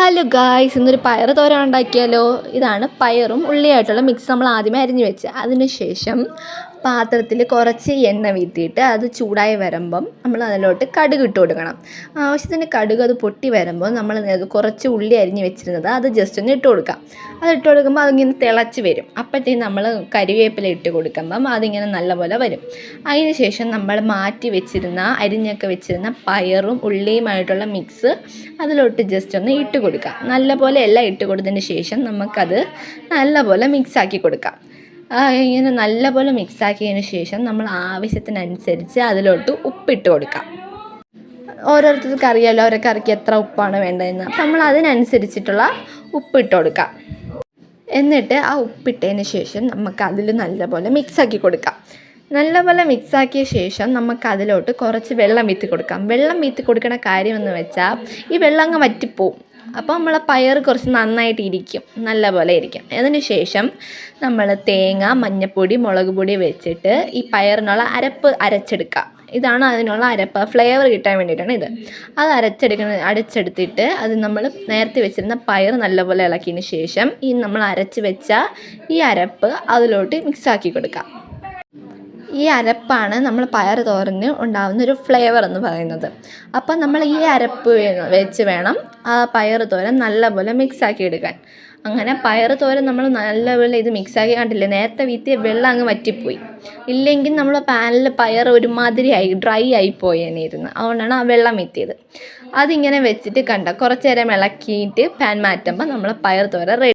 Hello guys, ഇന്നൊരു പയർ തോരൻ ഉണ്ടാക്കിയാലോ. ഇതാണ് പയറും ഉള്ളിയായിട്ടുള്ള മിക്സ് നമ്മൾ ആദ്യമേ അരിഞ്ഞ് വെച്ച്. അതിനുശേഷം പാത്രത്തിൽ കുറച്ച് എണ്ണ വീത്തിയിട്ട് അത് ചൂടായി വരുമ്പം നമ്മൾ അതിലോട്ട് കടുക് ഇട്ട് കൊടുക്കണം. ആവശ്യത്തിന് കടുക് അത് പൊട്ടി വരുമ്പോൾ നമ്മൾ കുറച്ച് ഉള്ളി അരിഞ്ഞ് വെച്ചിരുന്നത് അത് ജസ്റ്റ് ഒന്ന് ഇട്ട് കൊടുക്കാം. അത് ഇട്ട് കൊടുക്കുമ്പോൾ അതിങ്ങനെ തിളച്ച് വരും. അപ്പോഴത്തേക്കും നമ്മൾ കരിവേപ്പില ഇട്ട് കൊടുക്കുമ്പം അതിങ്ങനെ നല്ലപോലെ വരും. അതിന് ശേഷം നമ്മൾ മാറ്റി വെച്ചിരുന്ന അരിഞ്ഞൊക്കെ വെച്ചിരുന്ന പയറും ഉള്ളിയുമായിട്ടുള്ള മിക്സ് അതിലോട്ട് ജസ്റ്റ് ഒന്ന് ഇട്ട് കൊടുക്കാം. നല്ലപോലെ എല്ലാം ഇട്ട് കൊടുത്തതിന് ശേഷം നമുക്കത് നല്ലപോലെ മിക്സാക്കി കൊടുക്കാം. ഇങ്ങനെ നല്ലപോലെ മിക്സാക്കിയതിന് ശേഷം നമ്മൾ ആവശ്യത്തിനനുസരിച്ച് അതിലോട്ട് ഉപ്പിട്ട് കൊടുക്കാം. ഓരോരുത്തർക്ക് അറിയാമല്ലോ ഓരോ കറിക്ക് എത്ര ഉപ്പാണ് വേണ്ടതെന്ന്. അപ്പം നമ്മൾ അതിനനുസരിച്ചിട്ടുള്ള ഉപ്പിട്ട് കൊടുക്കാം. എന്നിട്ട് ആ ഉപ്പിട്ടതിന് ശേഷം നമുക്കതിൽ നല്ലപോലെ മിക്സാക്കി കൊടുക്കാം. നല്ലപോലെ മിക്സാക്കിയ ശേഷം നമുക്കതിലോട്ട് കുറച്ച് വെള്ളം വീത്തി കൊടുക്കാം. വെള്ളം വീത്തി കൊടുക്കണ കാര്യമെന്ന് വെച്ചാൽ ഈ വെള്ളം അങ്ങ് വറ്റിപ്പോവും. അപ്പോൾ നമ്മളെ പയർ കുറച്ച് നന്നായിട്ട് ഇരിക്കും, നല്ലപോലെ ഇരിക്കും. അതിന് ശേഷം നമ്മൾ തേങ്ങ, മഞ്ഞൾപ്പൊടി, മുളക് പൊടി വെച്ചിട്ട് ഈ പയറിനുള്ള അരപ്പ് അരച്ചെടുക്കുക. ഇതാണ് അതിനുള്ള അരപ്പ്, ഫ്ലേവർ കിട്ടാൻ വേണ്ടിയിട്ടാണ് ഇത്. അത് അരച്ചെടുത്തിട്ട് അത് നമ്മൾ നേരത്തെ വെച്ചിരുന്ന പയർ നല്ലപോലെ ഇളക്കിയതിന് ശേഷം ഈ നമ്മൾ അരച്ച് വെച്ച ഈ അരപ്പ് അതിലോട്ട് മിക്സാക്കി കൊടുക്കാം. ഈ അരപ്പാണ് നമ്മൾ പയർ തോരന് ഉണ്ടാകുന്ന ഒരു ഫ്ലേവർ എന്ന് പറയുന്നത്. അപ്പം നമ്മൾ ഈ അരപ്പ് വെച്ച് വേണം ആ പയർ തോരൻ നല്ലപോലെ മിക്സാക്കി എടുക്കാൻ. അങ്ങനെ പയർ തോരൻ നമ്മൾ നല്ലപോലെ ഇത് മിക്സാക്കി കണ്ടില്ലേ, നേരത്തെ വീത്തിയ വെള്ളം അങ്ങ് വറ്റിപ്പോയി. ഇല്ലെങ്കിൽ നമ്മൾ പാനിൽ പയർ ഒരുമാതിരിയായി ഡ്രൈ ആയി പോയേനിരുന്നു. അതുകൊണ്ടാണ് ആ വെള്ളം വീത്തിയത്. അതിങ്ങനെ വെച്ചിട്ട് കുറച്ച് നേരം ഇളക്കിയിട്ട് പാൻ മാറ്റുമ്പോൾ നമ്മൾ പയർ തോരൻ റെഡി.